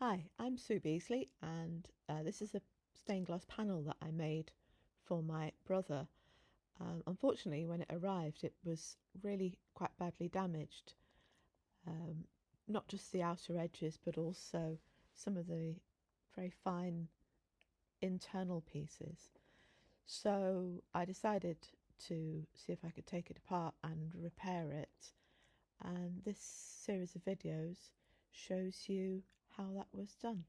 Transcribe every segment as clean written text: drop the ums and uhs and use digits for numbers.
Hi, I'm Sue Beasley, and this is a stained glass panel that I made for my brother. Unfortunately, when it arrived, it was really quite badly damaged. Um, Not just the outer edges, but also some of the very fine internal pieces. So I decided to see if I could take it apart and repair it. And this series of videos shows you how that was done.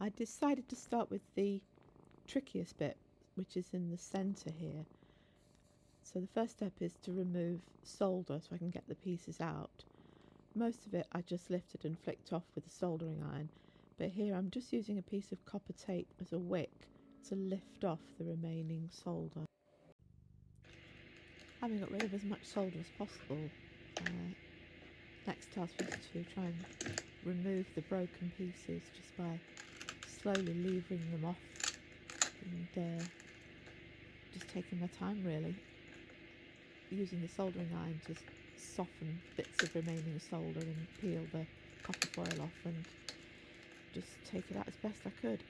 I decided to start with the trickiest bit, which is in the centre here. So the first step is to remove solder so I can get the pieces out. Most of it I just lifted and flicked off with a soldering iron, but here I'm just using a piece of copper tape as a wick to lift off the remaining solder. Having got rid of as much solder as possible, next task was to try and remove the broken pieces just by slowly levering them off and just taking my time, really, using the soldering iron to soften bits of remaining solder and peel the copper foil off and just take it out as best I could.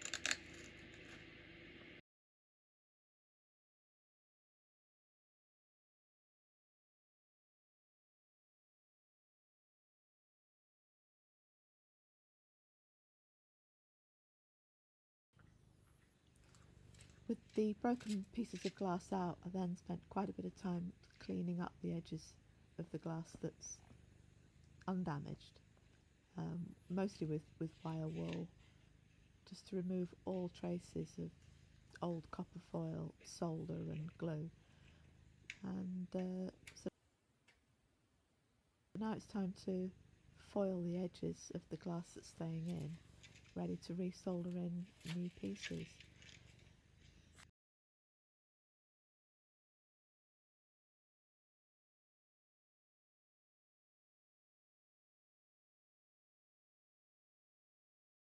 With the broken pieces of glass out, I then spent quite a bit of time cleaning up the edges of the glass that's undamaged, mostly with wire wool, just to remove all traces of old copper foil, solder and glue. And so now it's time to foil the edges of the glass that's staying in, ready to resolder in new pieces.